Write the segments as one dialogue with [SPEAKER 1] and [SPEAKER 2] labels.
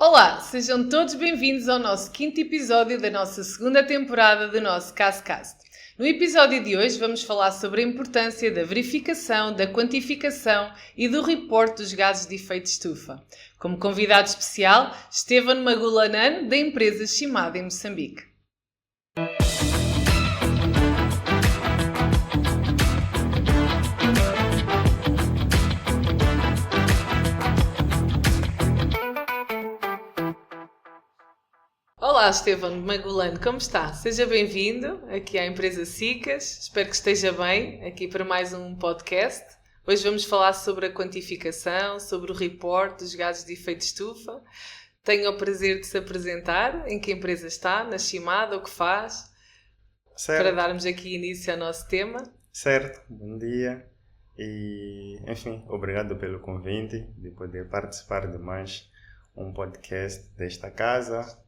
[SPEAKER 1] Olá, sejam todos bem-vindos ao nosso quinto episódio da nossa segunda temporada do nosso Cascast. No episódio de hoje vamos falar sobre a importância da verificação, da quantificação e do reporte dos gases de efeito estufa. Como convidado especial, Esteban Magulanan, da empresa Shimada em Moçambique. Olá, Esteban Magulano, como está? Seja bem-vindo aqui à empresa SICAS. Espero que esteja bem aqui para mais um podcast. Hoje vamos falar sobre a quantificação, sobre o report dos gases de efeito estufa. Tenho o prazer de se apresentar, em que empresa está, na Shimada, o que faz,
[SPEAKER 2] Certo,
[SPEAKER 1] para darmos aqui início ao nosso tema.
[SPEAKER 2] certo. Bom dia e, enfim, obrigado pelo convite de poder participar de mais um podcast desta casa,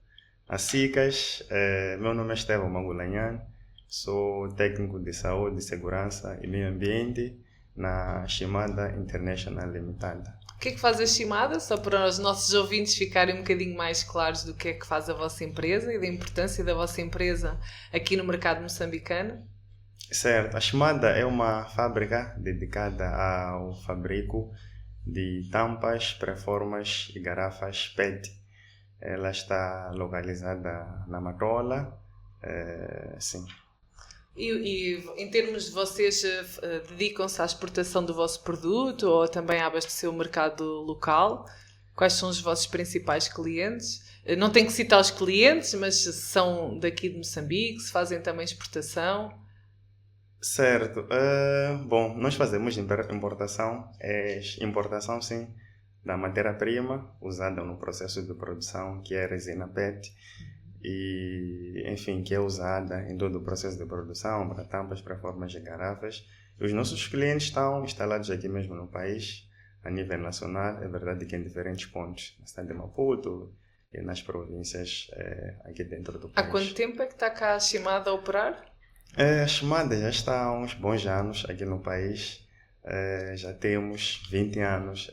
[SPEAKER 2] a SICAS. Meu nome é Esteban Magulanhan, sou técnico de saúde, segurança e meio ambiente na Shimada International Limitada.
[SPEAKER 1] O que é que faz a Shimada? Só para os nossos ouvintes ficarem um bocadinho mais claros do que é que faz a vossa empresa e da importância da vossa empresa aqui no mercado moçambicano.
[SPEAKER 2] Certo, a Shimada é uma fábrica dedicada ao fabrico de tampas, preformas e garrafas PET. Ela está localizada na Matola, sim.
[SPEAKER 1] E em termos de vocês, dedicam-se à exportação do vosso produto ou também a abastecer o mercado local? Quais são os vossos principais clientes? Não tenho que citar os clientes, mas se são daqui de Moçambique, se fazem também exportação.
[SPEAKER 2] Certo, bom, nós fazemos importação, importação sim, da matéria-prima usada no processo de produção, que é a resina PET, e, enfim, que é usada em todo o processo de produção, para tampas, para formas de garrafas. E os nossos clientes estão instalados aqui mesmo no país, a nível nacional, é verdade que em diferentes pontos, na cidade de Maputo e nas províncias aqui dentro do
[SPEAKER 1] Há
[SPEAKER 2] país.
[SPEAKER 1] quanto tempo é que está cá a Shimada a operar?
[SPEAKER 2] A Shimada já está há uns bons anos aqui no país. Já temos 20 anos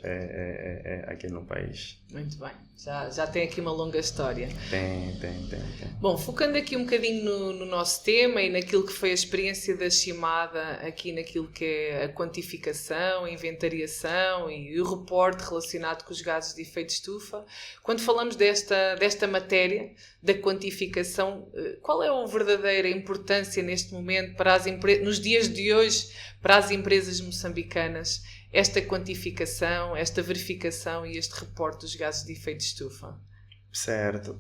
[SPEAKER 2] aqui no país.
[SPEAKER 1] Muito bem, já tem aqui uma longa história.
[SPEAKER 2] Tem.
[SPEAKER 1] Bom, focando aqui um bocadinho no nosso tema e naquilo que foi a experiência da Shimada, aqui naquilo que é a quantificação, a inventariação e o reporte relacionado com os gases de efeito estufa, quando falamos desta matéria, da quantificação, qual é a verdadeira importância neste momento para as nos dias de hoje, para as empresas moçambicanas, esta quantificação, esta verificação e este reporte dos gases de efeito estufa?
[SPEAKER 2] Certo.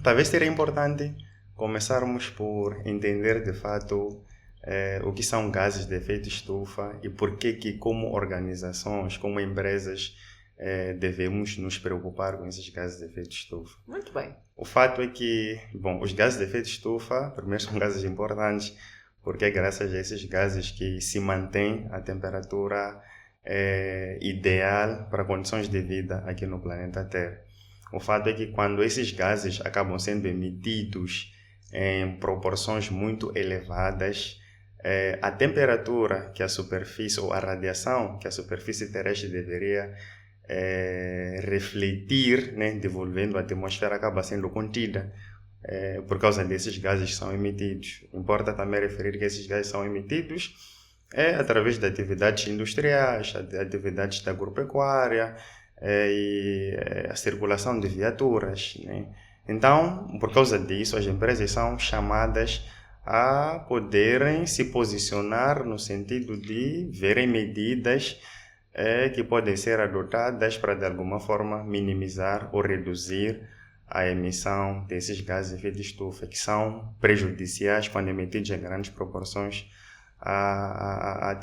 [SPEAKER 2] Talvez seria importante começarmos por entender de fato o que são gases de efeito estufa e por que como organizações, como empresas, devemos nos preocupar com esses gases de efeito estufa.
[SPEAKER 1] Muito bem.
[SPEAKER 2] O fato é que, bom, os gases de efeito estufa, primeiro, são gases importantes, porque é graças a esses gases que se mantém a temperatura ideal para condições de vida aqui no planeta Terra. O fato é que quando esses gases acabam sendo emitidos em proporções muito elevadas, a temperatura que a superfície, ou a radiação que a superfície terrestre deveria refletir, né, devolvendo a atmosfera, acaba sendo contida por causa desses gases que são emitidos. Importa também referir que esses gases são emitidos através de atividades industriais, atividades da agropecuária e a circulação de viaturas, né? Então, por causa disso, as empresas são chamadas a poderem se posicionar no sentido de verem medidas que podem ser adotadas para, de alguma forma, minimizar ou reduzir a emissão desses gases de efeito estufa, que são prejudiciais quando emitidos em grandes proporções à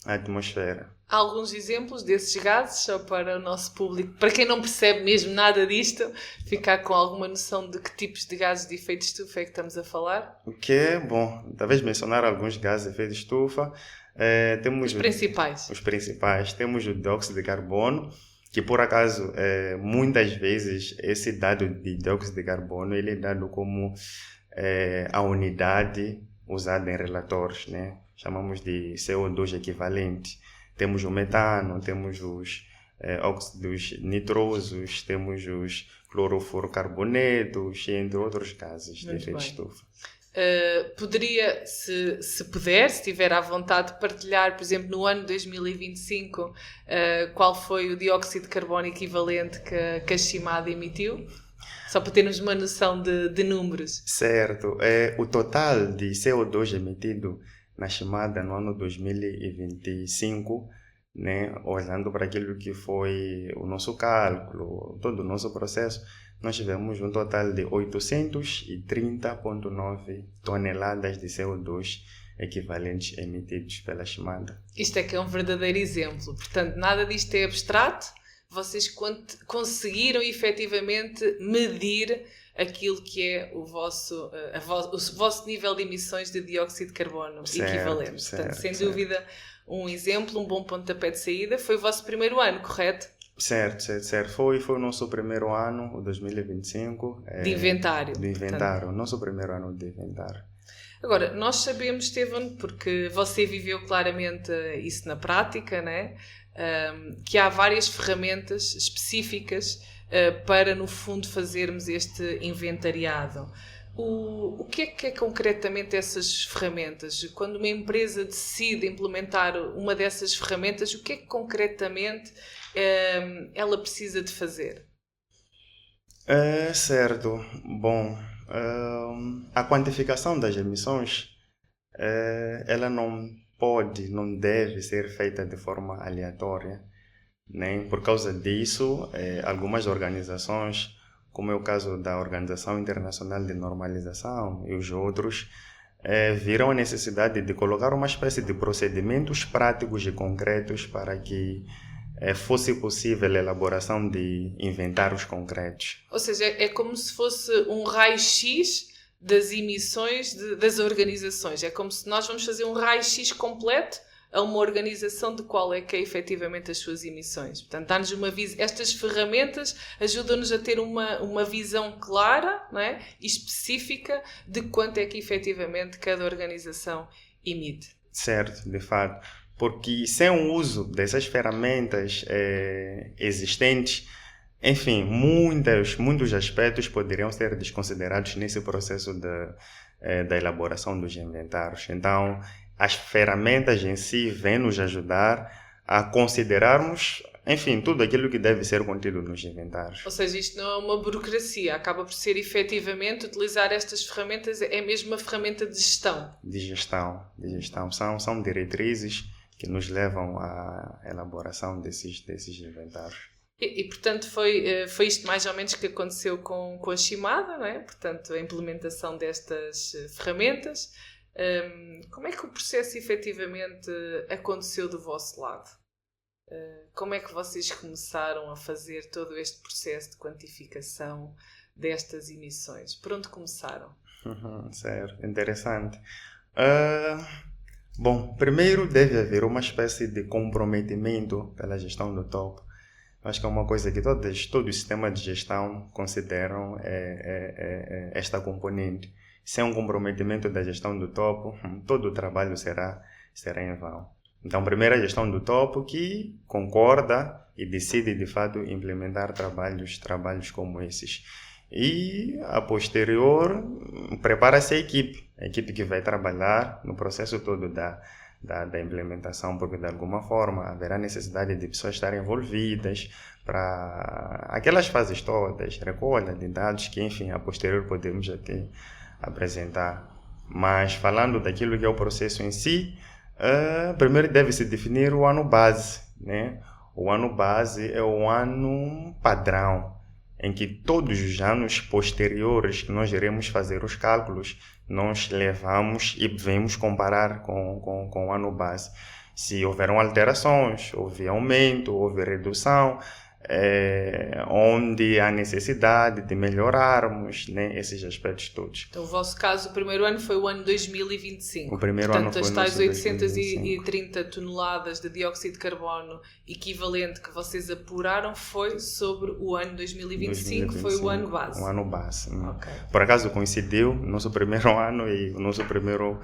[SPEAKER 2] atmosfera.
[SPEAKER 1] Há alguns exemplos desses gases, só para o nosso público, para quem não percebe mesmo nada disto, ficar com alguma noção de que tipos de gases de efeito estufa é que estamos a falar?
[SPEAKER 2] O que é bom, talvez mencionar alguns gases de efeito estufa. Temos
[SPEAKER 1] Os principais.
[SPEAKER 2] Os principais. Temos o dióxido de carbono, que por acaso, muitas vezes, esse dado de dióxido de carbono ele é dado como a unidade usada em relatórios, né? Chamamos de CO2 equivalente. Temos o metano, temos óxidos nitrosos, temos os clorofluorocarbonetos, entre outros gases de efeito estufa.
[SPEAKER 1] Poderia, se puder, se tiver à vontade, partilhar, por exemplo, no ano 2025, qual foi o dióxido de carbono equivalente que a Shimada emitiu? Só para termos uma noção de números.
[SPEAKER 2] Certo. O total de CO2 emitido na Shimada no ano 2025, né, olhando para aquilo que foi o nosso cálculo, todo o nosso processo, nós tivemos um total de 830,9 toneladas de CO2 equivalentes emitidos pela Shimada.
[SPEAKER 1] Isto é que é um verdadeiro exemplo. Portanto, nada disto é abstrato. Vocês conseguiram efetivamente medir aquilo que é o vosso nível de emissões de dióxido de carbono equivalente. Portanto, sem dúvida, um exemplo, um bom pontapé de saída. Foi o vosso primeiro ano, correto?
[SPEAKER 2] Certo. Foi o nosso primeiro ano, o 2025.
[SPEAKER 1] De inventário.
[SPEAKER 2] De inventário, portanto, o nosso primeiro ano de inventário.
[SPEAKER 1] Agora, nós sabemos, Esteban, porque você viveu claramente isso na prática, né? Que há várias ferramentas específicas para, no fundo, fazermos este inventariado. O que é concretamente essas ferramentas? Quando uma empresa decide implementar uma dessas ferramentas, o que é que concretamente ela precisa de fazer?
[SPEAKER 2] Certo. Bom, a quantificação das emissões, ela não deve ser feita de forma aleatória, né? Por causa disso, algumas organizações, como é o caso da Organização Internacional de Normalização e os outros, viram a necessidade de colocar uma espécie de procedimentos práticos e concretos para que fosse possível a elaboração de inventários concretos.
[SPEAKER 1] Ou seja, é como se fosse um raio-x das emissões das organizações. É como se nós vamos fazer um raio-x completo a uma organização de qual é que é efetivamente as suas emissões. Portanto, dá-nos uma visão. Estas ferramentas ajudam-nos a ter uma visão clara, não é? E específica de quanto é que efetivamente cada organização emite.
[SPEAKER 2] Certo, de fato. Porque sem o uso dessas ferramentas existentes, enfim, muitos aspectos poderiam ser desconsiderados nesse processo da elaboração dos inventários. Então, as ferramentas em si vêm nos ajudar a considerarmos, enfim, tudo aquilo que deve ser contido nos inventários.
[SPEAKER 1] Ou seja, isto não é uma burocracia, acaba por ser efetivamente utilizar estas ferramentas, é mesmo uma ferramenta de gestão.
[SPEAKER 2] De gestão. São diretrizes que nos levam à elaboração desses inventários.
[SPEAKER 1] E portanto, foi isto mais ou menos que aconteceu com a Shimada, não é? Portanto, a implementação destas ferramentas. Como é que o processo efetivamente aconteceu do vosso lado? Como é que vocês começaram a fazer todo este processo de quantificação destas emissões? Por onde começaram?
[SPEAKER 2] Certo, interessante. Bom, primeiro deve haver uma espécie de comprometimento pela gestão do topo. Acho que é uma coisa que todo o sistema de gestão consideram esta componente. Sem um comprometimento da gestão do topo, todo o trabalho será em vão. Então, primeiro a gestão do topo que concorda e decide de fato implementar trabalhos como esses. E a posterior prepara-se a equipe que vai trabalhar no processo todo da implementação, porque de alguma forma haverá necessidade de pessoas estarem envolvidas para aquelas fases todas, recolha de dados que, enfim, a posterior podemos até apresentar. Mas falando daquilo que é o processo em si, primeiro deve-se definir o ano base, né? O ano base é o ano padrão, em que todos os anos posteriores que nós iremos fazer os cálculos, nós levamos e vamos comparar com o ano base. Se houveram alterações, houve aumento, houve redução, onde há necessidade de melhorarmos, né, esses aspectos todos.
[SPEAKER 1] Então, o vosso caso, o primeiro ano foi o ano 2025.
[SPEAKER 2] O primeiro ano foi o
[SPEAKER 1] Portanto, as tais 830 toneladas de dióxido de carbono equivalente que vocês apuraram foi sobre o ano 2025, foi o ano base.
[SPEAKER 2] O ano base.
[SPEAKER 1] Okay.
[SPEAKER 2] Por acaso coincidiu o nosso primeiro ano e o nosso primeiro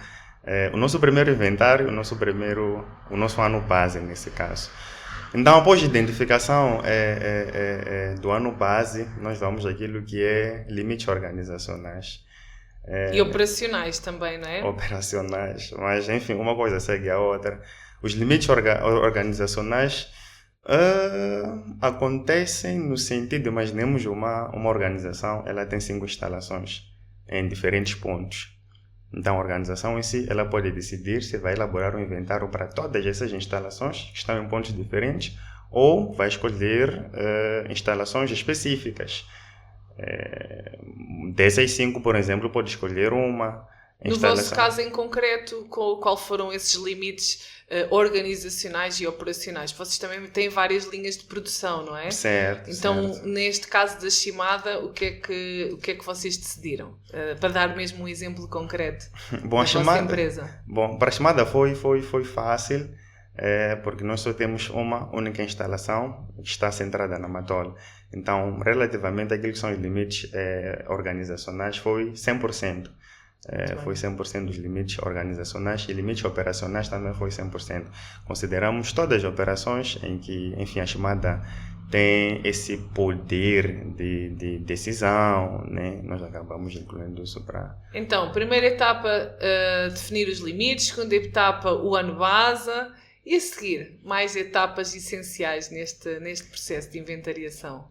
[SPEAKER 2] inventário, o nosso ano base nesse caso. Então, após a identificação do ano base, nós vamos àquilo que é limites organizacionais.
[SPEAKER 1] E operacionais também, não é?
[SPEAKER 2] Operacionais, mas enfim, uma coisa segue a outra. Os limites organizacionais acontecem no sentido, imaginemos uma organização, ela tem 5 instalações em diferentes pontos. Então a organização em si, ela pode decidir se vai elaborar um inventário para todas essas instalações que estão em pontos diferentes ou vai escolher instalações específicas. Dessas 5, por exemplo, pode escolher uma instalação.
[SPEAKER 1] No vosso caso em concreto, qual foram esses limites organizacionais e operacionais? Vocês também têm várias linhas de produção, não é?
[SPEAKER 2] Certo.
[SPEAKER 1] Então,
[SPEAKER 2] certo.
[SPEAKER 1] neste caso da Shimada, o que é que vocês decidiram? Para dar mesmo um exemplo concreto
[SPEAKER 2] Bom,
[SPEAKER 1] da vossa empresa.
[SPEAKER 2] Bom, para a Shimada foi fácil, porque nós só temos uma única instalação que está centrada na Matola. Então, relativamente àquilo que são os limites organizacionais, foi 100%. Foi 100% dos limites organizacionais e limites operacionais também foi 100%. Consideramos todas as operações em que, enfim, a Shimada tem esse poder de decisão, né? Nós acabamos incluindo isso para...
[SPEAKER 1] Então, primeira etapa, definir os limites. Segunda etapa, o ano base. E a seguir, mais etapas essenciais neste processo de inventariação?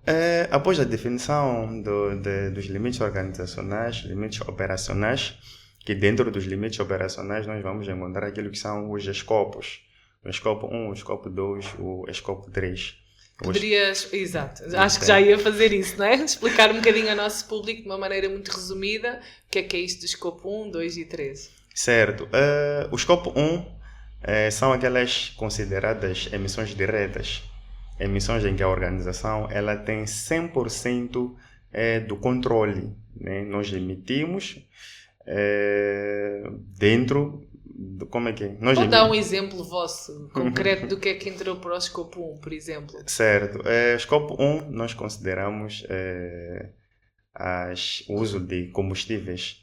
[SPEAKER 2] Após a definição dos limites organizacionais, limites operacionais, que dentro dos limites operacionais nós vamos encontrar aquilo que são os escopos. O escopo 1, o escopo 2, o escopo 3.
[SPEAKER 1] Poderias, exato, acho que já ia fazer isso, não é? Explicar um bocadinho ao nosso público de uma maneira muito resumida o que é isto do escopo 1, 2 e 3.
[SPEAKER 2] Certo. O escopo 1 são aquelas consideradas emissões diretas, emissões em que a organização ela tem 100% do controle, né? Nós emitimos dentro do, como é que é?
[SPEAKER 1] Pode dar um exemplo vosso, concreto, do que é que entrou para o escopo 1, por exemplo?
[SPEAKER 2] Certo. Escopo 1 nós consideramos o uso de combustíveis,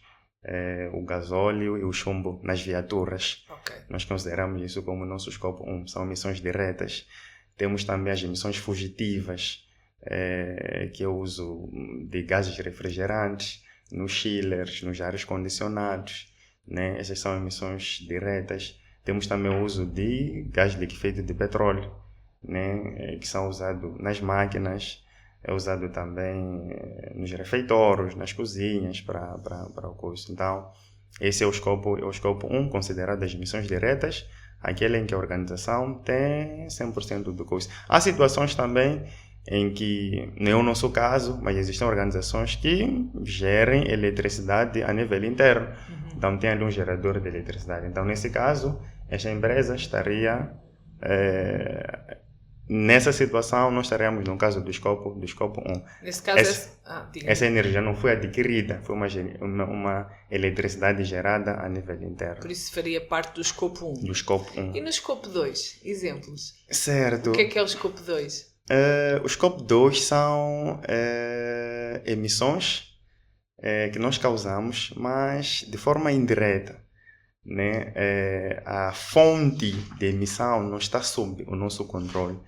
[SPEAKER 2] o gasóleo e o chumbo nas viaturas.
[SPEAKER 1] Okay.
[SPEAKER 2] Nós consideramos isso como nosso escopo 1, são emissões diretas. Temos também as emissões fugitivas, que é o uso de gases refrigerantes nos chillers, nos ares condicionados, né? Essas são emissões diretas. Temos também o uso de gás liquefeito de petróleo, né? Que são usados nas máquinas, é usado também nos refeitórios, nas cozinhas, para o curso. Então, esse é o escopo 1, considerado as emissões diretas, aquele em que a organização tem 100% do custo. Há situações também em que, não é o nosso caso, mas existem organizações que gerem eletricidade a nível interno. Então, tem ali um gerador de eletricidade. Então, nesse caso, esta empresa estaria... Nessa situação, nós estaremos no caso do escopo 1.
[SPEAKER 1] Nesse caso,
[SPEAKER 2] essa energia não foi adquirida, foi uma eletricidade gerada a nível interno.
[SPEAKER 1] Por isso faria parte do escopo 1.
[SPEAKER 2] Do escopo 1.
[SPEAKER 1] E no escopo 2, exemplos?
[SPEAKER 2] Certo.
[SPEAKER 1] O que é o escopo 2?
[SPEAKER 2] O escopo 2 são emissões que nós causamos, mas de forma indireta, né? A fonte de emissão não está sob o nosso controle,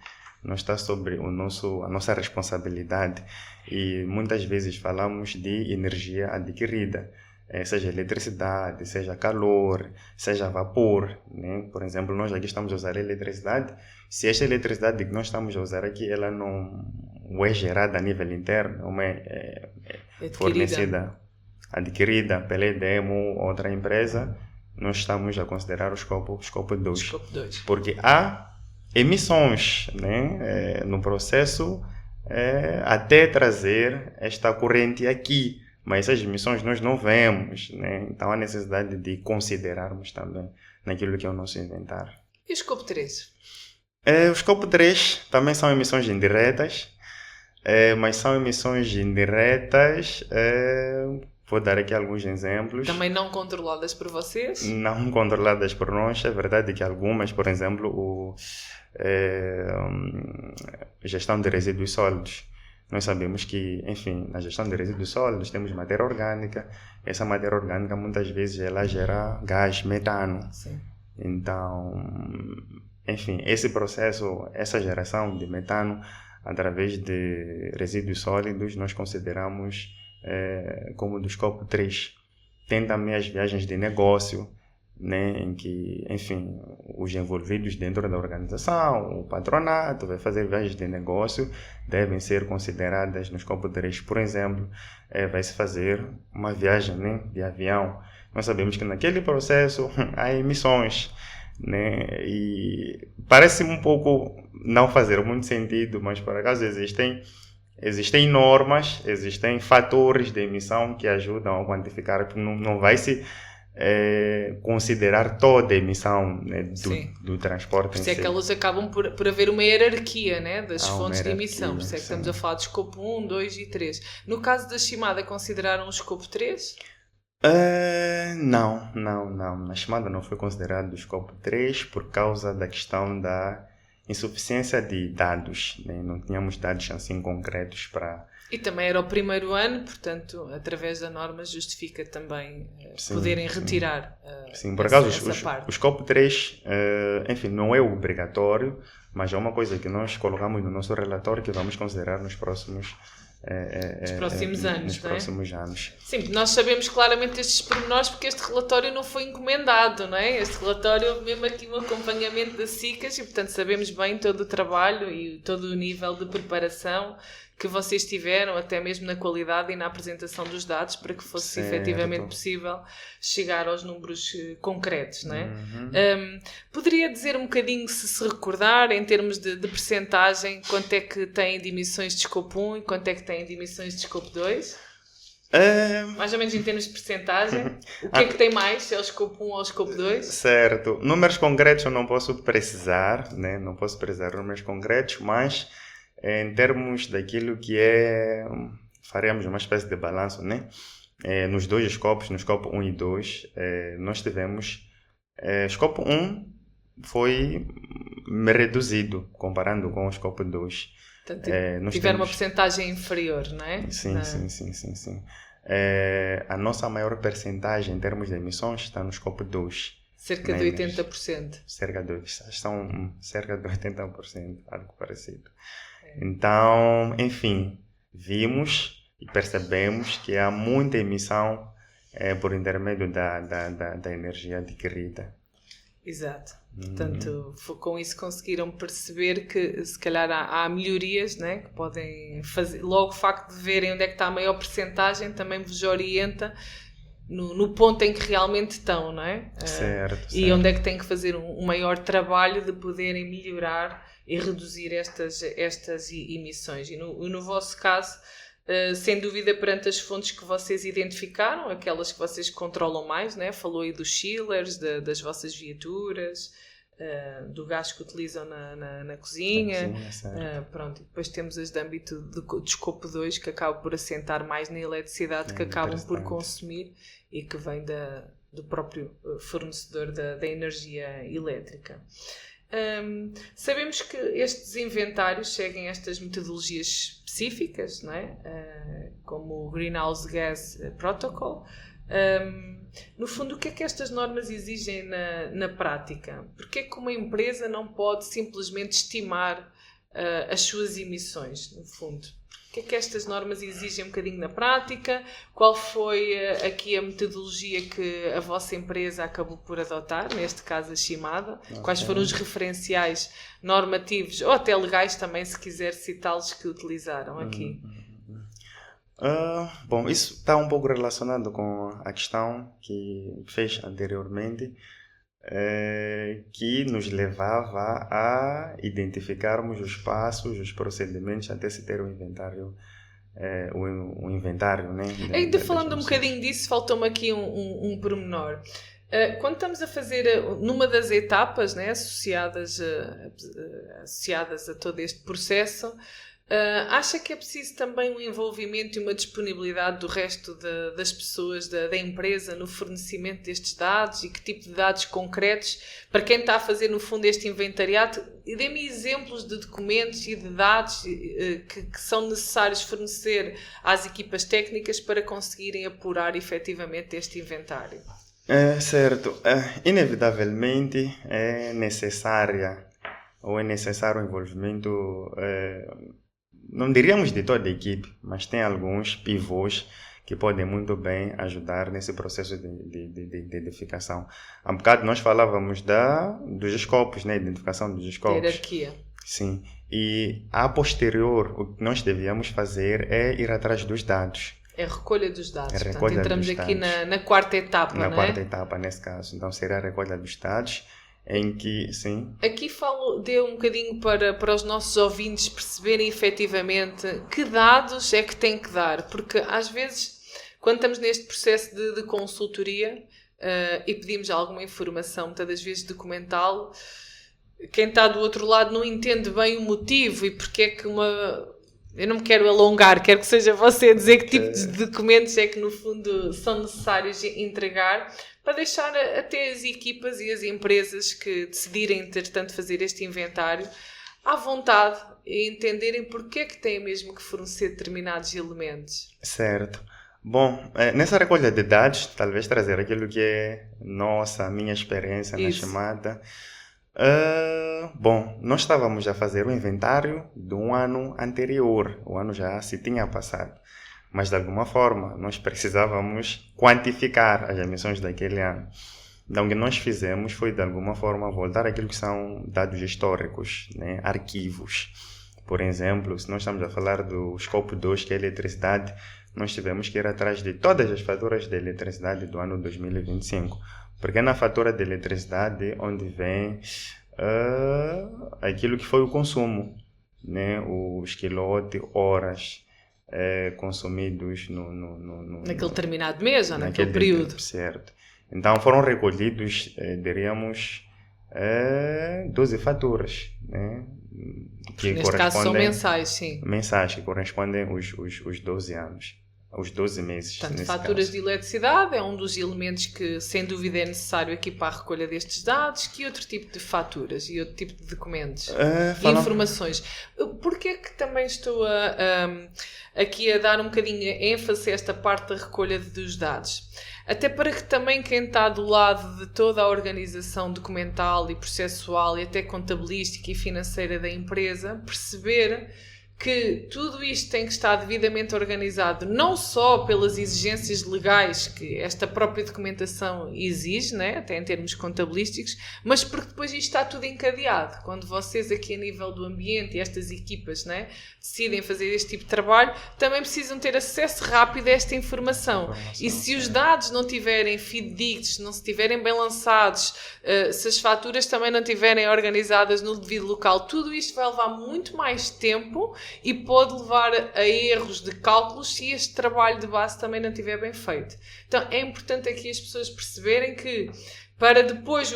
[SPEAKER 2] não está sobre a nossa responsabilidade, e muitas vezes falamos de energia adquirida, seja eletricidade, seja calor, seja vapor, né? Por exemplo, nós aqui estamos a usar eletricidade. Se esta eletricidade que nós estamos a usar aqui, ela não é gerada a nível interno, não é fornecida, adquirida pela EDEM ou outra empresa, nós estamos a considerar o escopo 2. Porque há emissões, né, no processo até trazer esta corrente aqui, mas essas emissões nós não vemos, né? Então há necessidade de considerarmos também naquilo que é o nosso inventário.
[SPEAKER 1] E o escopo 3?
[SPEAKER 2] O escopo 3 também são emissões indiretas, mas são emissões indiretas... Vou dar aqui alguns exemplos.
[SPEAKER 1] Também não controladas por vocês?
[SPEAKER 2] Não controladas por nós. É verdade que algumas, por exemplo, gestão de resíduos sólidos. Nós sabemos que, enfim, na gestão de resíduos sólidos temos matéria orgânica. Essa matéria orgânica muitas vezes ela gera gás metano.
[SPEAKER 1] Sim.
[SPEAKER 2] Então, enfim, esse processo, essa geração de metano, através de resíduos sólidos, nós consideramos como do escopo 3. Tem também as viagens de negócio, né, em que, enfim, os envolvidos dentro da organização, o patronato vai fazer viagens de negócio, devem ser consideradas no escopo 3. Por exemplo, vai-se fazer uma viagem, né, de avião. Nós sabemos que naquele processo há emissões, né, e parece um pouco não fazer muito sentido, mas por acaso existem normas, existem fatores de emissão que ajudam a quantificar, porque não vai se considerar toda a emissão, né, do transporte.
[SPEAKER 1] Por isso é que elas acabam por haver uma hierarquia, né, das fontes de emissão. Por isso é que estamos a falar de escopo 1, 2 e 3. No caso da Shimada, consideraram o escopo 3?
[SPEAKER 2] Não. Na chamada não foi considerado o escopo 3 por causa da questão da insuficiência de dados, né? Não tínhamos dados assim concretos para...
[SPEAKER 1] E também era o primeiro ano, portanto, através da norma justifica também poderem retirar
[SPEAKER 2] sim, por acaso,
[SPEAKER 1] essa parte.
[SPEAKER 2] O escopo 3, enfim, não é obrigatório, mas é uma coisa que nós colocamos no nosso relatório que vamos considerar nos próximos próximos anos.
[SPEAKER 1] Sim, nós sabemos claramente estes pormenores porque este relatório não foi encomendado, não é? Este relatório é mesmo aqui um acompanhamento da SICAS e, portanto, sabemos bem todo o trabalho e todo o nível de preparação que vocês tiveram, até mesmo na qualidade e na apresentação dos dados, para que fosse efetivamente possível chegar aos números concretos, não é? Poderia dizer um bocadinho, se recordar, em termos de percentagem, quanto é que tem de emissões de escopo 1 e quanto é que tem de emissões de escopo 2? Mais ou menos em termos de percentagem. O que é que tem mais? É o escopo 1 ou o escopo 2?
[SPEAKER 2] Certo. Números concretos eu não posso precisar, né? Não posso precisar números concretos, mas em termos daquilo que faremos uma espécie de balanço, né? Nos dois escopos, no escopo 1 e 2, nós tivemos... escopo 1 foi reduzido, comparando com o escopo 2.
[SPEAKER 1] Portanto, tiveram uma percentagem inferior, não é?
[SPEAKER 2] Sim. A nossa maior percentagem em termos de emissões está no escopo 2.
[SPEAKER 1] Cerca de 80%.
[SPEAKER 2] Cerca de 80%, algo parecido. Então, enfim, vimos e percebemos que há muita emissão por intermédio da energia adquirida.
[SPEAKER 1] Exato. Portanto, com isso conseguiram perceber que se calhar há melhorias, né, que podem fazer. Logo o facto de verem onde é que está a maior percentagem também vos orienta no ponto em que realmente estão, não é?
[SPEAKER 2] Certo.
[SPEAKER 1] E onde é que tem que fazer um maior trabalho de poderem melhorar e reduzir estas emissões. E no vosso caso, sem dúvida, perante as fontes que vocês identificaram, aquelas que vocês controlam mais, né? Falou aí dos chillers, das vossas viaturas, do gás que utilizam na cozinha. Pronto, e depois temos as de âmbito de escopo 2, que acabam por assentar mais na eletricidade que acabam por consumir e que vem do próprio fornecedor da energia elétrica. Sabemos que estes inventários seguem estas metodologias específicas, não é? Como o Greenhouse Gas Protocol. No fundo, o que é que estas normas exigem na prática? Porque é que uma empresa não pode simplesmente estimar as suas emissões, no fundo? O que é que estas normas exigem um bocadinho na prática? Qual foi aqui a metodologia que a vossa empresa acabou por adotar, neste caso a Shimada? Quais foram os referenciais normativos, ou até legais também, se quiser citá-los, que utilizaram aqui?
[SPEAKER 2] Bom, isso está um pouco relacionado com a questão que fez anteriormente, que nos levava a identificarmos os passos, os procedimentos até se ter um inventário, né?
[SPEAKER 1] Ainda falando um bocadinho disso, faltou-me aqui um pormenor. Quando estamos a fazer numa das etapas, né, associadas a todo este processo, acha que é preciso também um envolvimento e uma disponibilidade do resto das pessoas da empresa no fornecimento destes dados e que tipo de dados concretos para quem está a fazer no fundo este inventariado? E dê-me exemplos de documentos e de dados que são necessários fornecer às equipas técnicas para conseguirem apurar efetivamente este inventário.
[SPEAKER 2] Certo. Inevitavelmente é necessária ou é necessário o envolvimento, não diríamos de toda a equipe, mas tem alguns pivôs que podem muito bem ajudar nesse processo de identificação. Há um bocado nós falávamos dos escopos, né? Identificação dos escopos.
[SPEAKER 1] Hierarquia.
[SPEAKER 2] Sim. E a posterior, o que nós devíamos fazer é ir atrás dos dados.
[SPEAKER 1] É a recolha dos dados.
[SPEAKER 2] É
[SPEAKER 1] Portanto, entramos aqui na quarta etapa, não é?
[SPEAKER 2] Na quarta etapa, nesse caso. Então, seria a recolha dos dados, em que, sim...
[SPEAKER 1] Aqui deu um bocadinho para os nossos ouvintes perceberem efetivamente que dados é que têm que dar. Porque, às vezes, quando estamos neste processo de consultoria e pedimos alguma informação, muitas das vezes documental, quem está do outro lado não entende bem o motivo e porque é que Eu não me quero alongar, quero que seja você a dizer que tipo de documentos é que, no fundo, são necessários entregar para deixar até as equipas e as empresas que decidirem, entretanto, fazer este inventário à vontade e entenderem porque é que têm mesmo que fornecer determinados elementos.
[SPEAKER 2] Certo. Bom, nessa recolha de dados, talvez trazer aquilo que é a minha experiência na chamada. Bom, nós estávamos a fazer o inventário de um ano anterior, o ano já se tinha passado, mas de alguma forma nós precisávamos quantificar as emissões daquele ano. Então o que nós fizemos foi de alguma forma voltar àquilo que são dados históricos, né? Arquivos. Por exemplo, se nós estamos a falar do escopo 2, que é a eletricidade, nós tivemos que ir atrás de todas as faturas de eletricidade do ano 2025. Porque é na fatura de eletricidade onde vem aquilo que foi o consumo, né? Os quilowatt-horas consumidos
[SPEAKER 1] naquele determinado mês ou naquele período.
[SPEAKER 2] Certo. Então foram recolhidos, diríamos, 12 faturas, né? Que
[SPEAKER 1] neste caso são mensais, sim.
[SPEAKER 2] Mensais, que correspondem os 12 anos. Os 12 meses.
[SPEAKER 1] Portanto, faturas de eletricidade é um dos elementos que, sem dúvida, é necessário aqui para a recolha destes dados. Que outro tipo de faturas e outro tipo de documentos e informações? Porquê é que também estou aqui a dar um bocadinho ênfase a esta parte da recolha dos dados? Até para que também quem está do lado de toda a organização documental e processual e até contabilística e financeira da empresa perceber que tudo isto tem que estar devidamente organizado, não só pelas exigências legais que esta própria documentação exige, né, até em termos contabilísticos, mas porque depois isto está tudo encadeado. Quando vocês aqui a nível do ambiente e estas equipas, né, decidem fazer este tipo de trabalho, também precisam ter acesso rápido a esta informação. E se os dados não tiverem fidedignos, não estiverem bem lançados, se as faturas também não estiverem organizadas no devido local, tudo isto vai levar muito mais tempo e pode levar a erros de cálculos se este trabalho de base também não estiver bem feito. Então é importante aqui as pessoas perceberem que para depois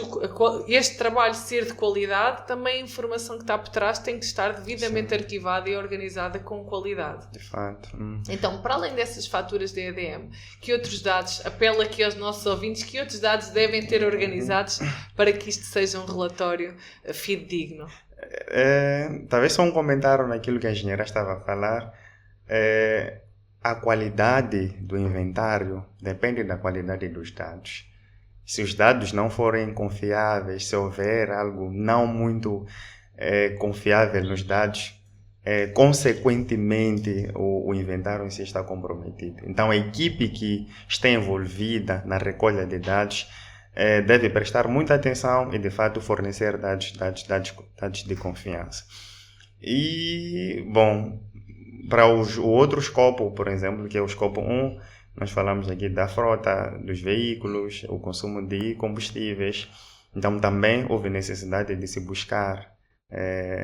[SPEAKER 1] este trabalho ser de qualidade, também a informação que está por trás tem que estar devidamente arquivada e organizada com qualidade.
[SPEAKER 2] De fato.
[SPEAKER 1] Então, para além dessas faturas de EDM, que outros dados, apelo aqui aos nossos ouvintes, que outros dados devem ter organizados para que isto seja um relatório fidedigno?
[SPEAKER 2] Talvez só um comentário naquilo que a engenheira estava a falar. A qualidade do inventário depende da qualidade dos dados. Se os dados não forem confiáveis, se houver algo não muito confiável nos dados, consequentemente o inventário em si está comprometido. Então a equipe que está envolvida na recolha de dados deve prestar muita atenção e, de fato, fornecer dados de confiança. E, bom, para o outro escopo, por exemplo, que é o escopo 1, nós falamos aqui da frota dos veículos, o consumo de combustíveis. Então, também houve necessidade de se buscar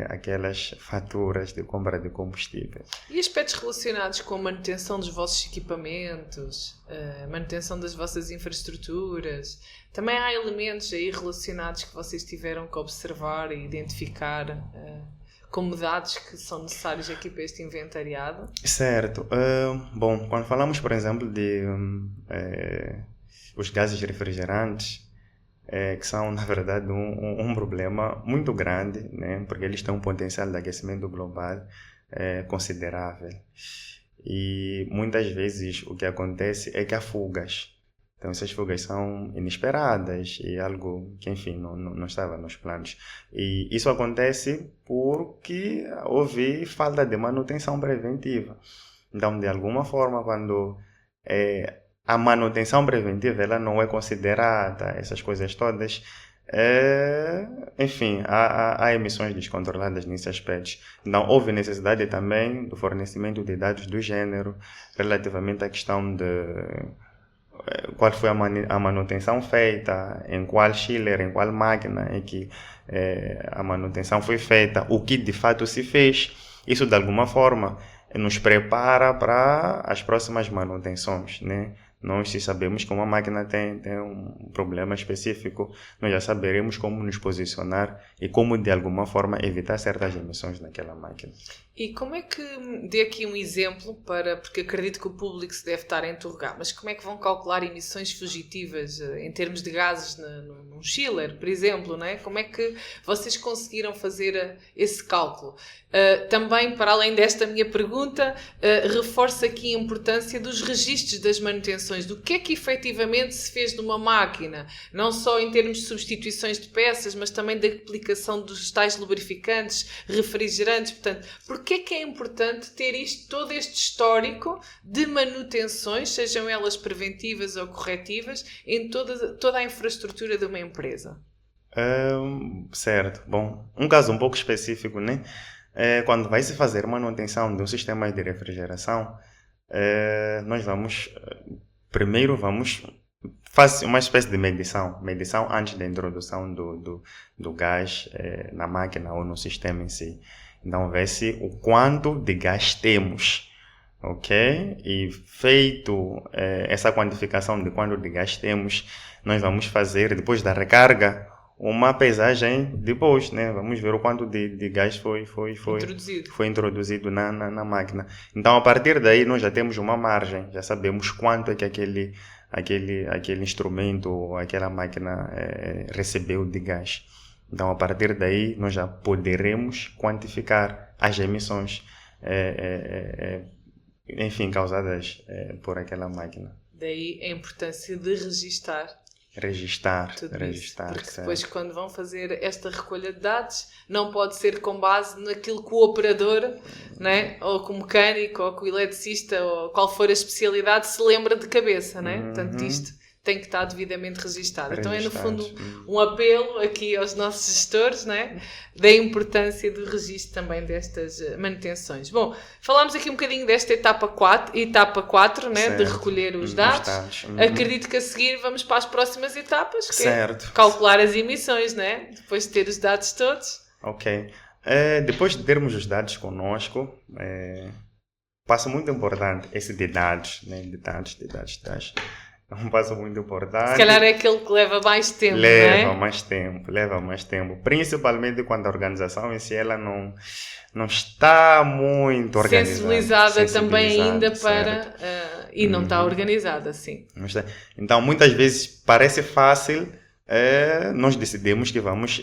[SPEAKER 2] aquelas faturas de compra de combustível.
[SPEAKER 1] E aspectos relacionados com a manutenção dos vossos equipamentos, manutenção das vossas infraestruturas, também há elementos aí relacionados que vocês tiveram que observar e identificar como dados que são necessários aqui para este inventariado?
[SPEAKER 2] Certo. Bom, quando falamos, por exemplo, de os gases refrigerantes, que são, na verdade, um problema muito grande, né? Porque eles têm um potencial de aquecimento global considerável. E muitas vezes o que acontece é que há fugas. Então essas fugas são inesperadas e algo que, enfim, não estava nos planos. E isso acontece porque houve falta de manutenção preventiva. Então, de alguma forma, quando a manutenção preventiva ela não é considerada, essas coisas todas, enfim, há emissões descontroladas nesse aspecto. Então, houve necessidade também do fornecimento de dados do género relativamente à questão de qual foi a manutenção feita, em qual chiller, em qual máquina é que a manutenção foi feita, o que de fato se fez. Isso, de alguma forma, nos prepara para as próximas manutenções, né? Nós, se sabemos que uma máquina tem um problema específico, nós já saberemos como nos posicionar e como, de alguma forma, evitar certas emissões naquela máquina.
[SPEAKER 1] E como é que, dê aqui um exemplo, porque acredito que o público se deve estar a interrogar, mas como é que vão calcular emissões fugitivas em termos de gases num chiller, por exemplo, não é? Como é que vocês conseguiram fazer esse cálculo? Também, para além desta minha pergunta, reforço aqui a importância dos registros das manutenções, do que é que efetivamente se fez numa máquina, não só em termos de substituições de peças, mas também da aplicação dos tais lubrificantes, refrigerantes. Portanto, porque é que é importante ter todo este histórico de manutenções, sejam elas preventivas ou corretivas, em toda a infraestrutura de uma empresa?
[SPEAKER 2] Certo. Bom, um caso um pouco específico, né? Quando vai se fazer manutenção de um sistema de refrigeração, nós primeiro vamos fazer uma espécie de medição antes da introdução do gás na máquina ou no sistema em si. Então, vê-se o quanto de gás temos, ok? E feito essa quantificação de quanto de gás temos, nós vamos fazer, depois da recarga, uma pesagem depois, né? Vamos ver o quanto de gás foi introduzido na máquina. Então, a partir daí, nós já temos uma margem, já sabemos quanto é que aquele instrumento ou aquela máquina recebeu de gás. Então, a partir daí, nós já poderemos quantificar as emissões, enfim, causadas por aquela máquina.
[SPEAKER 1] Daí a importância de registrar tudo isso, porque depois quando vão fazer esta recolha de dados não pode ser com base naquilo que o operador, né, ou que o mecânico ou que o eletricista ou qual for a especialidade se lembra de cabeça, né? Portanto, isto tem que estar devidamente registado. Então é no fundo um apelo aqui aos nossos gestores, né, da importância do registro também destas manutenções. Bom, falámos aqui um bocadinho desta etapa 4, né, de recolher os dados. Acredito que a seguir vamos para as próximas etapas, que é calcular as emissões, né, depois de ter os dados todos.
[SPEAKER 2] Ok. Depois de termos os dados conosco, passo muito importante esse de dados, né, de dados. É um passo muito importante.
[SPEAKER 1] Se calhar é aquele que leva mais tempo,
[SPEAKER 2] leva mais tempo. Principalmente quando a organização em si ela não está muito organizada.
[SPEAKER 1] Sensibilizada também ainda para... e não está organizada, sim.
[SPEAKER 2] Então, muitas vezes parece fácil. Nós decidimos que vamos,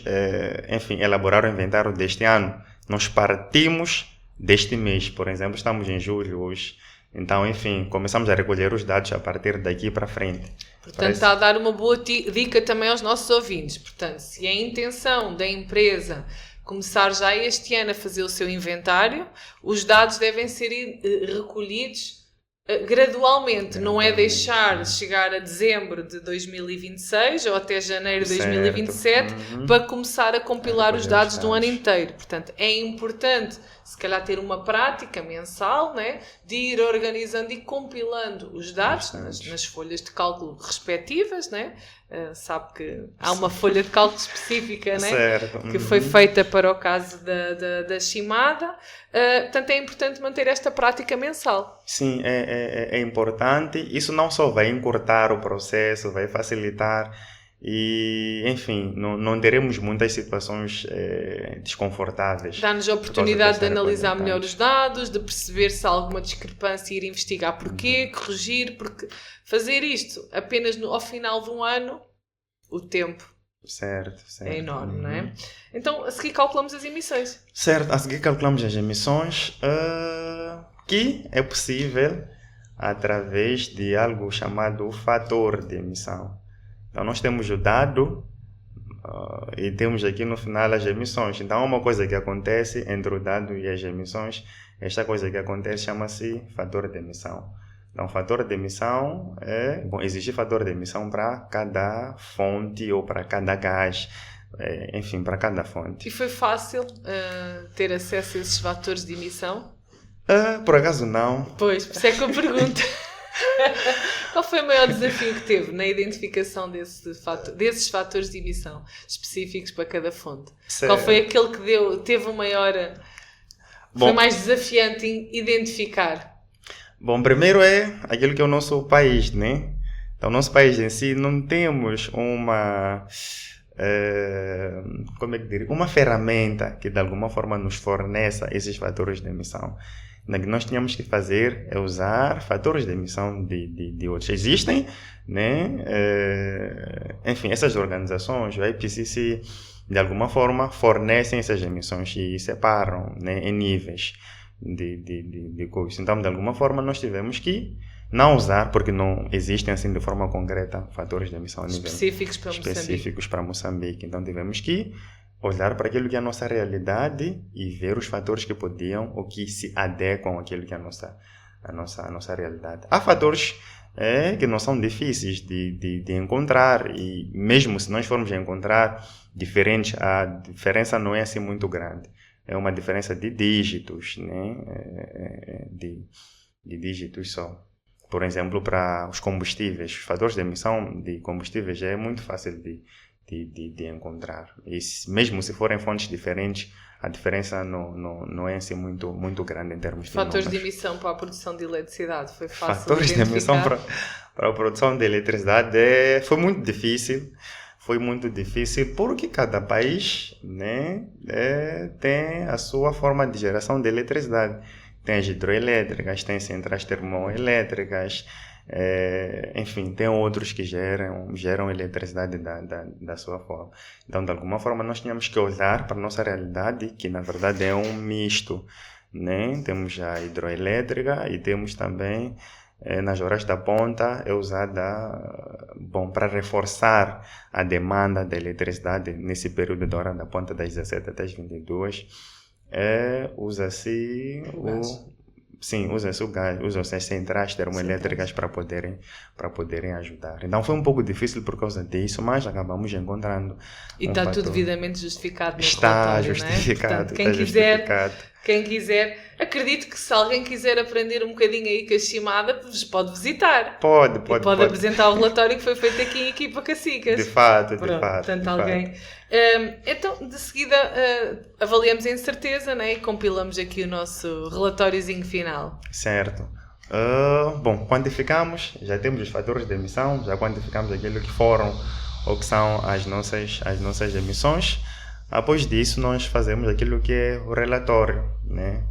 [SPEAKER 2] enfim, elaborar o inventário deste ano. Nós partimos deste mês. Por exemplo, estamos em julho hoje. Então, enfim, começamos a recolher os dados a partir daqui para frente.
[SPEAKER 1] Portanto, está a dar uma boa dica também aos nossos ouvintes. Portanto, se é a intenção da empresa começar já este ano a fazer o seu inventário, os dados devem ser recolhidos gradualmente. Não é deixar chegar a dezembro de 2026 ou até janeiro de 2027 para começar a compilar os dados do ano inteiro. Portanto, é importante, se calhar, ter uma prática mensal, né, de ir organizando e compilando os dados nas folhas de cálculo respectivas, né? Sabe que há uma folha de cálculo específica, né? Que foi feita para o caso da chamada. Portanto, é importante manter esta prática mensal.
[SPEAKER 2] Sim, é importante. Isso não só vai encurtar o processo, vai facilitar e, enfim, não teremos muitas situações desconfortáveis.
[SPEAKER 1] Dá-nos a oportunidade de analisar melhor os dados, de perceber se há alguma discrepância e ir investigar porquê, corrigir, porque fazer isto apenas ao final de um ano, o tempo é enorme, não é? Então, a seguir calculamos as emissões.
[SPEAKER 2] Certo, a seguir calculamos as emissões, que é possível através de algo chamado fator de emissão. Então, nós temos o dado e temos aqui no final as emissões. Então, uma coisa que acontece entre o dado e as emissões, esta coisa que acontece chama-se fator de emissão. Então, fator de emissão existe fator de emissão para cada fonte ou para cada gás, enfim, para cada fonte.
[SPEAKER 1] E foi fácil ter acesso a esses fatores de emissão?
[SPEAKER 2] Por acaso não.
[SPEAKER 1] Pois, por isso é que eu pergunto. Qual foi o maior desafio que teve na identificação desses fatores de emissão específicos para cada fonte? Qual foi aquele que teve o maior... foi mais desafiante em identificar?
[SPEAKER 2] Bom, primeiro é aquilo que é o nosso país, né? Então, o nosso país em si não temos uma... como é que diria? Uma ferramenta que de alguma forma nos forneça esses fatores de emissão. O que nós tínhamos que fazer é usar fatores de emissão de outros. Existem, né? Enfim, essas organizações, o IPCC, de alguma forma, fornecem essas emissões e separam, né, em níveis de coisas. Então, de alguma forma, nós tivemos que não usar, porque não existem assim de forma concreta fatores de emissão a nível específicos para Moçambique. Então, tivemos que olhar para aquilo que é a nossa realidade e ver os fatores que podiam ou que se adequam àquilo que é a nossa realidade. Há fatores que não são difíceis de encontrar, e mesmo se nós formos encontrar diferentes, a diferença não é assim muito grande. É uma diferença de dígitos, né? De dígitos só. Por exemplo, para os combustíveis, os fatores de emissão de combustíveis é muito fácil de encontrar. E mesmo se forem fontes diferentes, a diferença não é assim muito grande em termos de
[SPEAKER 1] fatores
[SPEAKER 2] números.
[SPEAKER 1] De emissão para a produção de eletricidade foi fácil
[SPEAKER 2] fatores de emissão para a produção de eletricidade foi muito difícil. Foi muito difícil porque cada país, né, tem a sua forma de geração de eletricidade. Tem as hidroelétricas, tem centrais termoelétricas, enfim, tem outros que geram eletricidade da sua forma. Então, de alguma forma, nós tínhamos que olhar para a nossa realidade, que na verdade é um misto, né? Temos a hidroelétrica e temos também, nas horas da ponta, é usada para reforçar a demanda de eletricidade nesse período da hora da ponta, das 17 até as 22. Usa-se o gás, usam-se as centrais termoelétricas para poderem ajudar. Então foi um pouco difícil por causa disso, mas acabamos encontrando.
[SPEAKER 1] E está tudo devidamente justificado no
[SPEAKER 2] está
[SPEAKER 1] relatório,
[SPEAKER 2] justificado,
[SPEAKER 1] não é? Portanto,
[SPEAKER 2] justificado.
[SPEAKER 1] Quem quiser, acredito que se alguém quiser aprender um bocadinho aí com a Shimada, vos pode visitar.
[SPEAKER 2] Pode
[SPEAKER 1] apresentar o relatório que foi feito aqui em Equipa Cacicas.
[SPEAKER 2] De fato.
[SPEAKER 1] Portanto, alguém... Então, de seguida, avaliamos a incerteza, né? E compilamos aqui o nosso relatóriozinho final.
[SPEAKER 2] Certo. Quantificamos, já temos os fatores de emissão, já quantificamos aquilo que foram ou que são as nossas emissões. Após disso, nós fazemos aquilo que é o relatório, né?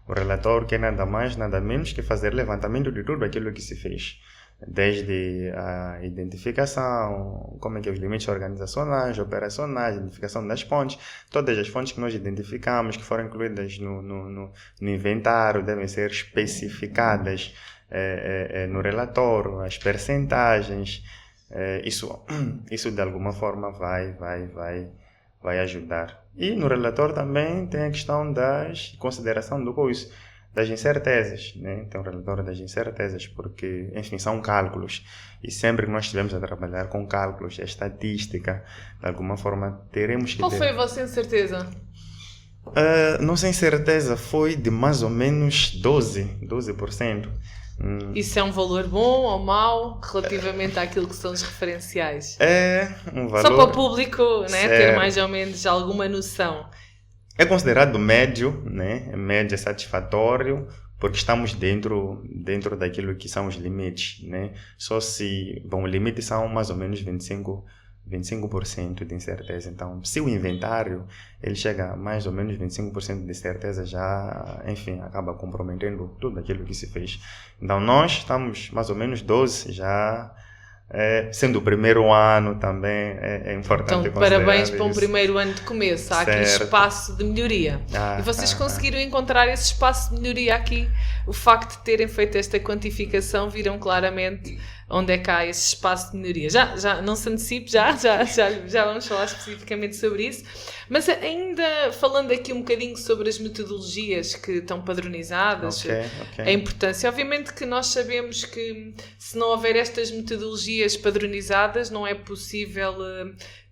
[SPEAKER 2] O relatório que é nada mais, nada menos que fazer levantamento de tudo aquilo que se fez. Desde a identificação, como é que os limites organizacionais, operacionais, identificação das fontes, todas as fontes que nós identificamos, que foram incluídas no inventário, devem ser especificadas no relatório, as percentagens, isso de alguma forma vai ajudar. E no relatório também tem a questão das consideração das incertezas, né? Tem o relatório das incertezas, porque, enfim, são cálculos. E sempre que nós estivermos a trabalhar com cálculos, a estatística, de alguma forma, teremos que
[SPEAKER 1] Qual foi a vossa incerteza?
[SPEAKER 2] Nossa incerteza foi de mais ou menos 12%.
[SPEAKER 1] Isso é um valor bom ou mau relativamente àquilo que são os referenciais?
[SPEAKER 2] É um valor...
[SPEAKER 1] Só para o público, né, ter mais ou menos alguma noção.
[SPEAKER 2] É considerado médio, né? Médio é satisfatório, porque estamos dentro daquilo que são os limites, né? Só se... Bom, os limites são mais ou menos 25% de incerteza. Então, se o inventário ele chega a mais ou menos 25% de certeza, já, enfim, acaba comprometendo tudo aquilo que se fez. Então, nós estamos mais ou menos 12%, já Sendo o primeiro ano também, é importante
[SPEAKER 1] então, parabéns
[SPEAKER 2] considerar
[SPEAKER 1] para um
[SPEAKER 2] isso.
[SPEAKER 1] primeiro ano de começo. Há aqui
[SPEAKER 2] Certo.
[SPEAKER 1] espaço de melhoria. E vocês conseguiram encontrar esse espaço de melhoria aqui. O facto de terem feito esta quantificação viram claramente onde é que há esse espaço de melhoria. Já não se antecipe, já vamos falar especificamente sobre isso. Mas ainda falando aqui um bocadinho sobre as metodologias que estão padronizadas, a importância. Obviamente que nós sabemos que se não houver estas metodologias padronizadas não é possível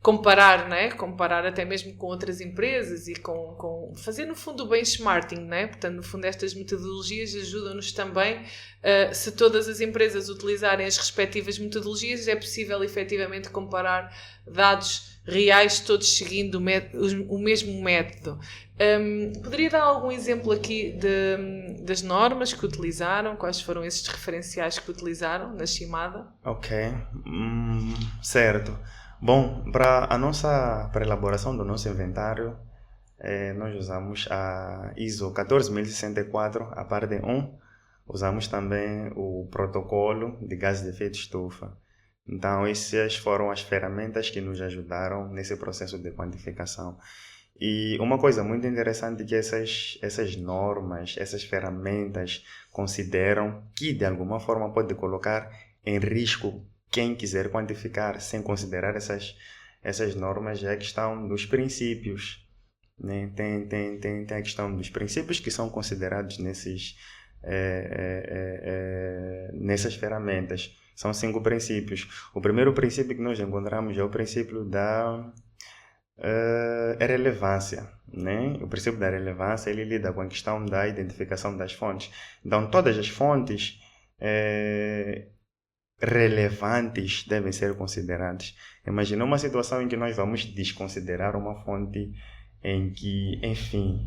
[SPEAKER 1] comparar, não é? Comparar até mesmo com outras empresas e com fazer no fundo o benchmarking, não é? Portanto, no fundo estas metodologias ajudam-nos também, se todas as empresas utilizarem as respectivas metodologias, é possível efetivamente comparar dados reais, todos seguindo o mesmo método. Poderia dar algum exemplo aqui das normas que utilizaram? Quais foram esses referenciais que utilizaram na Shimada?
[SPEAKER 2] Ok, certo. Bom, para a elaboração do nosso inventário, nós usamos a ISO 14064, a parte 1. Usamos também o protocolo de gases de efeito estufa. Então, essas foram as ferramentas que nos ajudaram nesse processo de quantificação. E uma coisa muito interessante é que essas normas, essas ferramentas consideram que, de alguma forma, pode colocar em risco quem quiser quantificar sem considerar essas normas. É a questão dos princípios, né? Tem a questão dos princípios que são considerados nessas ferramentas. São 5 princípios. O primeiro princípio que nós encontramos é o princípio da relevância, né? O princípio da relevância, ele lida com a questão da identificação das fontes. Então, todas as fontes relevantes devem ser consideradas. Imagina uma situação em que nós vamos desconsiderar uma fonte em que, enfim,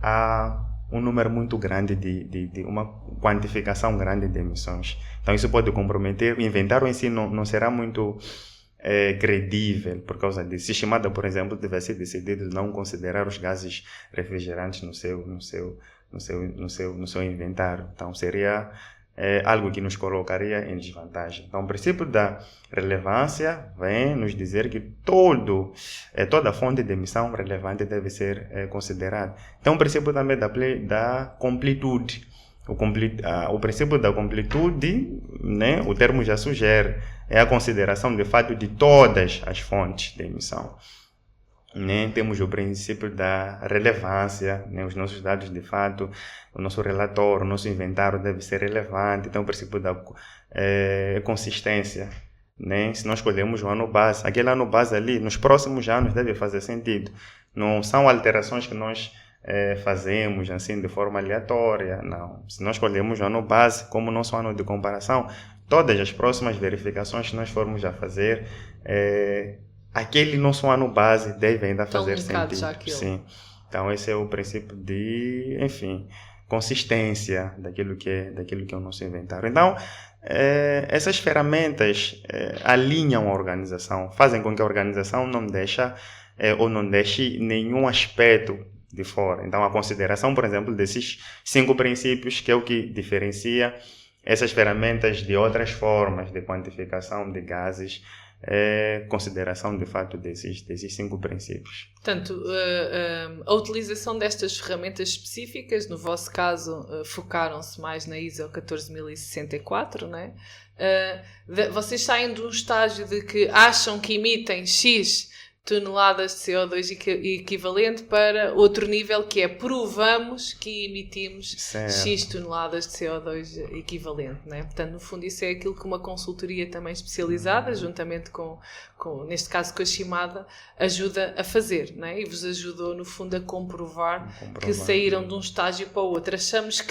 [SPEAKER 2] há um número muito grande de uma quantificação grande de emissões. Então isso pode comprometer, o inventário em si não será muito credível por causa disso. Se Shimada, por exemplo, tivesse decidido não considerar os gases refrigerantes no seu inventário, então seria algo que nos colocaria em desvantagem. Então, o princípio da relevância vem nos dizer que toda fonte de emissão relevante deve ser considerada. Então, o princípio também da completude. O princípio da completude, né, o termo já sugere, é a consideração de fato de todas as fontes de emissão. Né? Temos o princípio da relevância, né? Os nossos dados de fato, o nosso relatório, o nosso inventário deve ser relevante. Então, o princípio da consistência, né? Se nós escolhemos o ano base, aquele ano base ali, nos próximos anos deve fazer sentido. Não são alterações que nós fazemos assim de forma aleatória, não. Se nós escolhemos o ano base como nosso ano de comparação, todas as próximas verificações que nós formos a fazer, aquele nosso ano base deve ainda fazer sentido. Sim. Então, esse é o princípio de, enfim, consistência daquilo que é o nosso inventário. Então, essas ferramentas alinham a organização, fazem com que a organização não deixe nenhum aspecto de fora. Então, a consideração, por exemplo, desses 5 princípios, que é o que diferencia essas ferramentas de outras formas de quantificação de gases, consideração de fato desses 5 princípios.
[SPEAKER 1] Portanto, a utilização destas ferramentas específicas, no vosso caso, focaram-se mais na ISO 14064, não é? Vocês saem de um estágio de que acham que emitem X toneladas de CO2 equivalente para outro nível que é provamos que emitimos X toneladas de CO2 equivalente, né? Portanto, no fundo isso é aquilo que uma consultoria também especializada, juntamente com neste caso com a Shimada, ajuda a fazer, né? E vos ajudou no fundo a comprovar que saíram de um estágio para o outro. Achamos,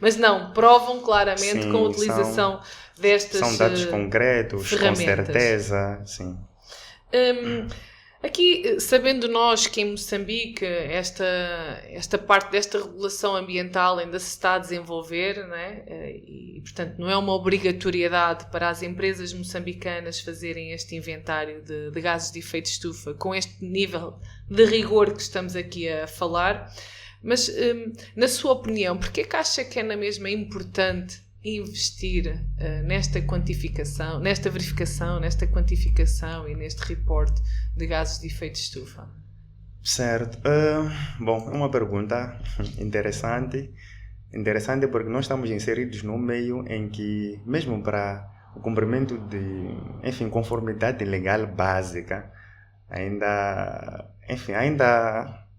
[SPEAKER 1] mas não, provam claramente com a utilização destas
[SPEAKER 2] são dados concretos, com certeza, sim.
[SPEAKER 1] Aqui, sabendo nós que em Moçambique esta parte desta regulação ambiental ainda se está a desenvolver, né? E portanto não é uma obrigatoriedade para as empresas moçambicanas fazerem este inventário de gases de efeito estufa com este nível de rigor que estamos aqui a falar, mas na sua opinião, porque é que acha que é na mesma importante investir nesta quantificação, nesta verificação, nesta quantificação e neste reporte de gases de efeito de estufa?
[SPEAKER 2] Certo. Bom, é uma pergunta interessante. Interessante porque nós estamos inseridos num meio em que, mesmo para o cumprimento de, enfim, conformidade legal básica, ainda